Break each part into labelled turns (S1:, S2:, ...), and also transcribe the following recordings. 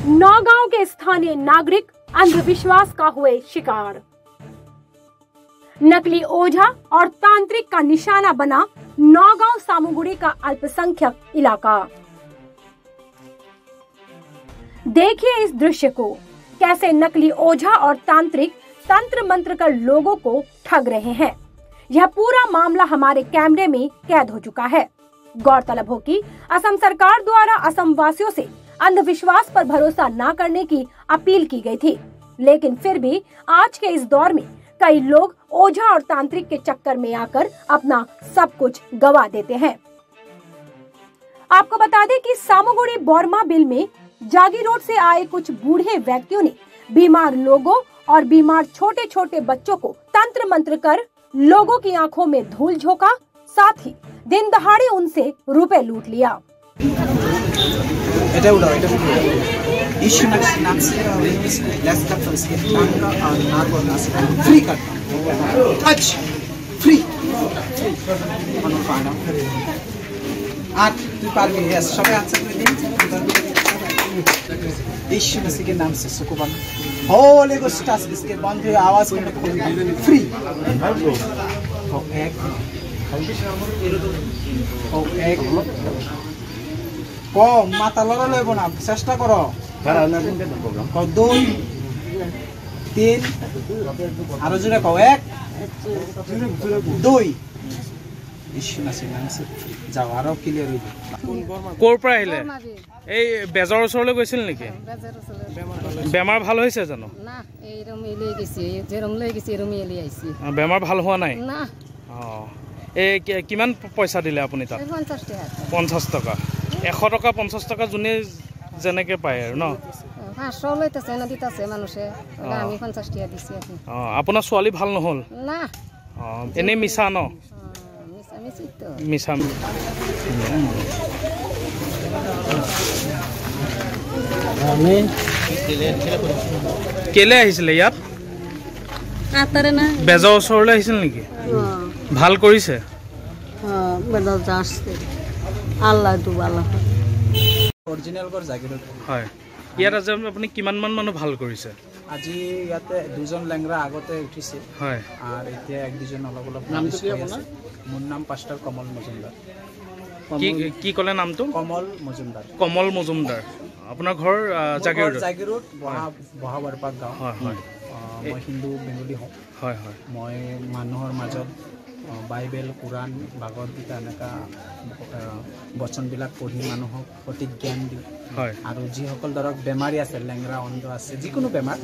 S1: नौगांव के स्थानीय नागरिक अंधविश्वास का हुए शिकार। नकली ओझा और तांत्रिक का निशाना बना नौगांव सामुगुड़ी का अल्पसंख्यक इलाका। देखिए इस दृश्य को, कैसे नकली ओझा और तांत्रिक तंत्र मंत्र कर लोगों को ठग रहे हैं। यह पूरा मामला हमारे कैमरे में कैद हो चुका है। गौरतलब हो कि असम सरकार द्वारा असम वासियों से अंधविश्वास पर भरोसा न करने की अपील की गई थी, लेकिन फिर भी आज के इस दौर में कई लोग ओझा और तांत्रिक के चक्कर में आकर अपना सब कुछ गवा देते हैं। आपको बता दें कि सामुगुड़ी बोरमा बिल में जागी रोड से आए कुछ बूढ़े व्यक्तियों ने बीमार लोगों और बीमार छोटे छोटे बच्चों को तंत्र मंत्र कर लोगों की आंखों में धूल झोंका, साथ ही दिन दहाड़े उनसे रुपए लूट लिया।
S2: यीशु मसीह के नाम से सुकुबान होली गोस्टास इसके बंद हुए आवाज को खोल फ्री एक को माता लड़ा ले बना चेष्टा करो को दो तीन आरो जुड़े को एक दो यीशु मसीह नाम से जाओ आरो क्लियर हो
S3: कोर পৰা আহিলে এই বেজৰ ওচৰলৈ গৈছিল নেকি? বেমাৰ ভাল হৈছে জানো?
S4: না এই ৰমি লৈ গৈছে, যে ৰম লৈ গৈছে ৰমি লৈ আইছি।
S3: বেমাৰ ভাল হোৱা নাই?
S4: না।
S3: এই কিমান পইচা দিলে আপুনি তাত?
S4: 50 টাকা।
S3: 50 টাকা। 100 টাকা 50 টাকা জুনে যেনেকে পায় আৰু ন?
S4: 500 লইতাছে না দিতাছে মানুহে। আমি 50 টাকা দিছি আজি।
S3: আপোনাৰ ছোৱালী ভাল নহল?
S4: না।
S3: এনে মিছা ন? মিছা। কেলে আহিছিলে ইয়াত? বেজৰ ওচৰলৈ আহিছিল নেকি? ভাল কৰিছে?
S2: অৰিজিনেল ঘৰ জাগিৰোড।
S3: হয়, ইয়াত আজি আপুনি কিমান মান মানুহ ভাল কৰিছে?
S2: আজি ইয়াতে দুজন লেংৰা আগতে উঠিছে।
S3: হয়,
S2: আৰু এতিয়া এক দুজন অলপ অলপ। নামটো কি আপোনাৰ? মোৰ নাম পাষ্টাৰ কমল মজুমদাৰ।
S3: কি ক'লে নামটো?
S2: কমল মজুমদাৰ।
S3: কমল মজুমদাৰ। আপোনাৰ ঘৰ জাগিৰোড?
S2: জাগিৰোড বহাবাৰপাক গাঁও।
S3: হয় হয়।
S2: মই হিন্দু বেংগলী হওঁ।
S3: হয় হয়।
S2: মই মানুহৰ মাজত বাইবেল কোৰাণ ভাগৱত গীতা এনেকা বচনবিলাক পঢ়ি মানুহক সঠিক জ্ঞান দিওঁ।
S3: হয়।
S2: আৰু যিসকল ধৰক বেমাৰী আছে, লেংৰা অন্ধ আছে, যিকোনো বেমাৰ,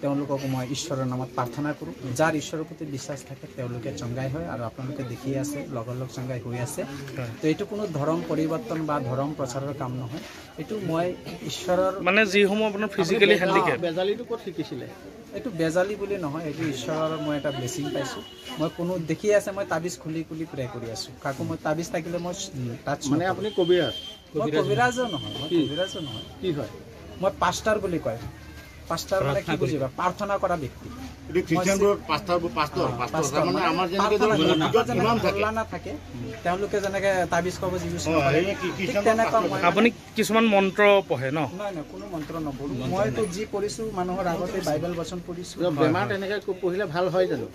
S2: তেওঁলোকক মই ঈশ্বৰৰ নামত প্ৰাৰ্থনা কৰোঁ। যাৰ ঈশ্বৰৰ প্ৰতি বিশ্বাস থাকে তেওঁলোকে চংগাই হয়, আৰু আপোনালোকে দেখি আছে লগ চংগাই হৈ আছে। তো এইটো কোনো ধৰ্ম পৰিৱৰ্তন বা ধৰ্ম প্ৰচাৰৰ কাম নহয়, এইটো মই ঈশ্বৰৰ
S3: মানে যিসমূহ আপোনাৰ ফিজিকেলি হেণ্ডিকেপ।
S2: বেজালিটো ক'ত শিকিছিলে? এইটো বেজালি বুলি নহয়, এইটো ঈশ্বৰৰ মই এটা ব্লেছিং পাইছোঁ। মই কোনো দেখি আছে, মই তাবিজ খুলি খুলি প্ৰে কৰি আছোঁ। কাকো মই তাবিজ থাকিলে মই তাত মানে আপুনি কবিৰাজ? মই কবিৰাজো নহয়, কি হয়? মই পাষ্টাৰ বুলি কয়। পাষ্টাৰ মানে কি বুজিবা? প্ৰাৰ্থনা কৰা ব্যক্তি। থাকে তেওঁলোকে যেনেকে তাবিজ কবজ ইউজ নকৰে,
S3: আপুনি কিছুমান মন্ত্ৰ পঢ়ে ন?
S2: নাই নাই, কোনো মন্ত্ৰ নপঢ়ো। মইতো যি পঢ়িছো মানুহৰ আগতে বাইবেল বচন পঢ়িছো। বেমাৰ তেনেকে পঢ়িলে ভাল হয় জানো?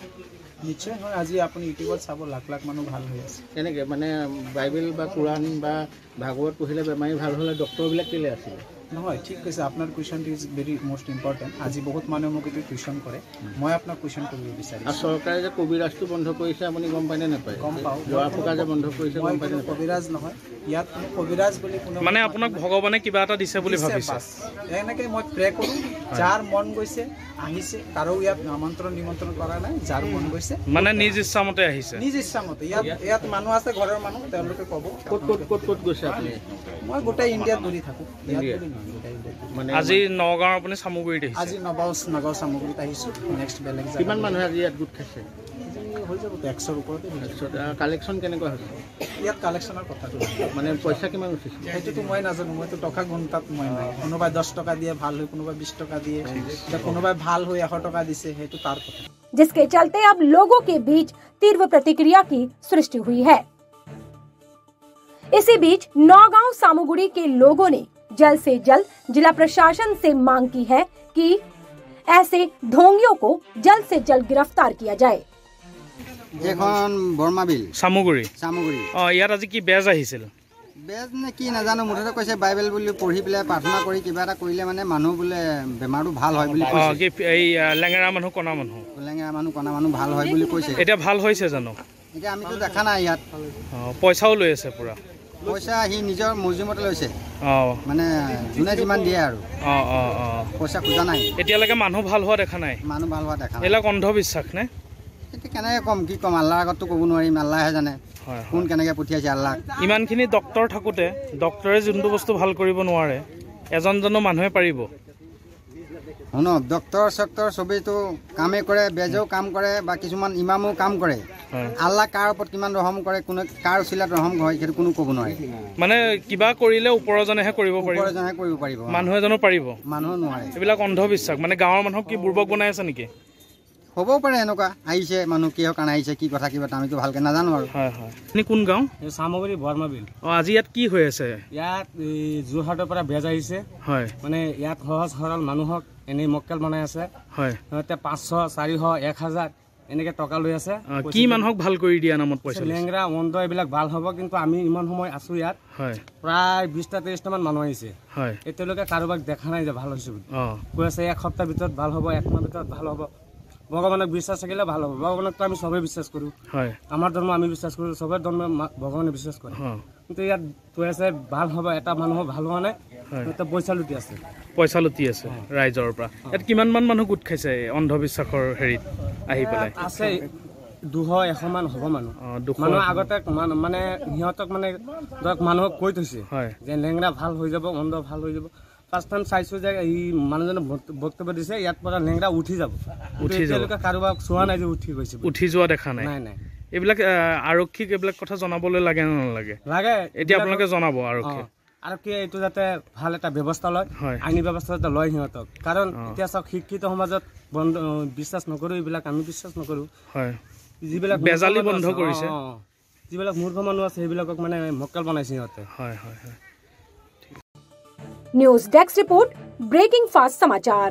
S2: নিশ্চয় হয়। আজি আপুনি ইউটিউবত চাব, লাখ লাখ মানুহ ভাল হৈ আছে। কেনেকে মানে বাইবেল বা কোৰাণ বা ভাগৱত পঢ়িলে বেমাৰী ভাল হ'লে ডক্টৰবিলাক কেলে আছিলে? নহয়, ঠিক কৈছে। আপোনাৰ কুৱেশ্যনটো ইজ ভেৰি মষ্ট ইম্পৰ্টেণ্ট। আজি বহুত মানুহে মোক এইটো কুৱেশ্যন কৰে, মই আপোনাক কুৱেশ্যন কৰিব বিচাৰিছোঁ। আৰু চৰকাৰে যে কবিৰাজটো বন্ধ কৰিছে, আপুনি গম পায়নে নাপায়? গম পাওঁ। জৰা ফুকা যে বন্ধ কৰিছে, গম পায়নে? কবিৰাজ নহয়, ইয়াত কোনো কবিৰাজ বুলি কোনো
S3: মানে আপোনাক ভগৱানে কিবা এটা দিছে বুলি ভাবিছে?
S2: এনেকৈ মই প্ৰে কৰোঁ, যাৰ মন গৈছে আহিছে, কাৰো ইয়াত আমন্ত্ৰণ নিমন্ত্ৰণ কৰা নাই। যাৰ মন গৈছে
S3: মানে নিজ ইচ্ছামতে আহিছে?
S2: নিজ ইচ্ছামতে। ইয়াত মানুহ আছে, ঘৰৰ মানুহ, তেওঁলোকে ক'ব। ক'ত গৈছে আপুনি? মই গোটেই ইণ্ডিয়াত ঘূৰি থাকোঁ।
S3: আজি নগাঁও আপুনি সামগ্ৰীত আহিছে?
S2: আজি নগাঁও সামগ্ৰীত আহিছোঁ। নেক্সট বেলেগ কিমান মানুহে আজি ইয়াত গোট খাইছে? হৈ যাব 100ৰ ওপৰতে। কালেকশ্যন কেনেকুৱা হৈছে ইয়াত? কালেকশ্যনৰ কথাটো মানে পইচা কিমান উঠিছে সেইটোতো মই নাজানো। মইতো টকা গুণতাত মই নাই। কোনোবাই 10 টকা দিয়ে ভাল হয়, কোনোবাই 20 টকা দিয়ে, কোনোবাই ভাল হৈ 100 টকা দিছে, সেইটো তাৰ কথা।
S1: जिसके चलते अब लोगों के बीच तीव्र प्रतिक्रिया की सृष्टि हुई है। इसी बीच नौगांव सामुगुड़ी के लोगों ने जल्द से जल्द जिला प्रशासन से मांग की है कि ऐसे ढोंगियों को जल्द से जल्द गिरफ्तार किया जाए।
S5: এখন বৰ্মাবিল
S3: সামগুৰি
S5: চামগুৰি
S3: ইয়াত আজি কি বেজ আহিছিল
S5: বেজ নে কি নাজানো মুঠতে কৈছে বাইবেল বুলি পঢ়ি পেলাই প্ৰাৰ্থনা কৰি কিবা এটা কৰিলে মানে মানুহ বোলে বেমাৰটো ভাল হয় বুলি কৈছে
S3: এই লেঙেৰা মানুহ কণা মানুহ
S5: কণা মানুহ ভাল হয় বুলি কৈছে
S3: এতিয়া ভাল হৈছে জানো
S5: এতিয়া আমিতো দেখা নাই ইয়াত
S3: পইচাও লৈ আছে পুৰা
S5: পইচা সি নিজৰ মৰ্জিমতে লৈছে মানে যোনে যিমান দিয়ে আৰু পইচা খোজা নাই
S3: এতিয়ালৈকে মানুহ ভাল হোৱা দেখা নাই এইবিলাক অন্ধবিশ্বাস নে
S5: এতিয়া কেনেকৈ ক'ম কি ক'ম আল্লাহৰ আগততো ক'ব নোৱাৰিম আল্লাহে জানে কোন কেনেকৈ পঠিয়াইছে আল্লাহ
S3: ইমানখিনি ডক্তৰ থাকোঁতে ডক্তৰে যোনটো বস্তু ভাল কৰিব নোৱাৰে এজনজনো মানুহে পাৰিব
S5: শুনক ডক্তৰ চক্তৰ চবেইতো কামেই কৰে বেজেও কাম কৰে বা কিছুমান ইমামো কাম কৰে আল্লাহ কাৰ ওপৰত কিমান ৰহম কৰে কোনে কাৰ উচিলাত ৰহম হয় সেইটো কোনো ক'ব নোৱাৰে
S3: মানে কিবা কৰিলে ওপৰজনেহে কৰিব
S5: পাৰিব
S3: মানুহ এজনো পাৰিব
S5: মানুহ নোৱাৰে
S3: এইবিলাক অন্ধবিশ্বাস মানে গাঁৱৰ মানুহক কি বুৰ্বক বনাই আছে নেকি
S5: হ'বও পাৰে এনেকুৱা আহিছে মানুহ কিহৰ কাৰণে আহিছে কি কথা কিবা আমিতো ভালকৈ নাজানো আৰু
S3: আপুনি কোন গাঁও
S6: চামগুৰি বৰ্মাবিল
S3: আজি ইয়াত কি হৈ আছে
S6: ইয়াত যোৰহাটৰ পৰা বেজ আহিছে
S3: হয়
S6: মানে ইয়াত সহজ সৰল মানুহক এনেই মক্কেল বনাই আছে
S3: হয়
S6: সিহঁতে 500 400 1000 এনেকে টকা লৈ আছে
S3: কি মানুহক ভাল কৰি দিয়া নামত পইচা
S6: লেংৰা অন্ধ এইবিলাক ভাল হ'ব কিন্তু আমি ইমান সময় আছো ইয়াত
S3: হয়
S6: প্ৰায় 20টা 30টা মান মানুহ আহিছে
S3: হয়
S6: এতিয়ালৈকে কাৰোবাক দেখা নাই যে ভাল হৈছে বুলি কৈ আছে এক সপ্তাহ ভিতৰত ভাল হ'ব এক মাহ ভিতৰত ভাল হ'ব ভগৱানক বিশ্বাস থাকিলে ভাল হ'ব ভগৱানকতো আমি সবেই বিশ্বাস কৰোঁ
S3: হয়
S6: আমাৰ ধৰ্ম আমি বিশ্বাস কৰোঁ সবেই ধৰ্ম ভগৱানে বিশ্বাস কৰে কিন্তু ইয়াত কৈ আছে ভাল হ'ব এটা মানুহৰ ভাল হোৱা নাই পইচা লুটি আছে ৰাইজৰ পৰা ইয়াত কিমানমান মানুহ গোট খাইছে অন্ধবিশ্বাসৰ হেৰিত আহি পেলাই আছে 200-100 মান হ'ব মানুহ আগতে মানে সিহঁতক মানে ধৰক মানুহক কৈ থৈছে যে লেংৰা ভাল হৈ যাব অন্ধ ভাল হৈ যাব ফাৰ্ষ্ট টাইম চাইছো যে এই মানুহজনে বক্তব্য দিছে ইয়াত পৰা লেংৰা উঠি যাব কাৰোবাক চোৱা নাই যে উঠি
S3: যোৱা দেখা নাই
S6: নাই
S3: এইবিলাক আৰক্ষীক এইবিলাক কথা জনাবলৈ লাগে নে নালাগে
S6: লাগে
S3: এতিয়া আপোনালোকে জনাব
S6: আৰক্ষী এইটো যাতে ভাল এটা ব্যৱস্থা লয় আইনী ব্যৱস্থা যাতে লয় সিহঁতক কাৰণ এতিয়া চাওক শিক্ষিত সমাজত বিশ্বাস নকৰোঁ এইবিলাক আমি বিশ্বাস নকৰোঁ যিবিলাক
S3: বেজালি বন্ধ কৰিছে
S6: যিবিলাক মূৰ্খ মানুহ আছে সেইবিলাকক মানে মক্কেল বনাইছে সিহঁতে
S1: news desk report breaking fast समाचार।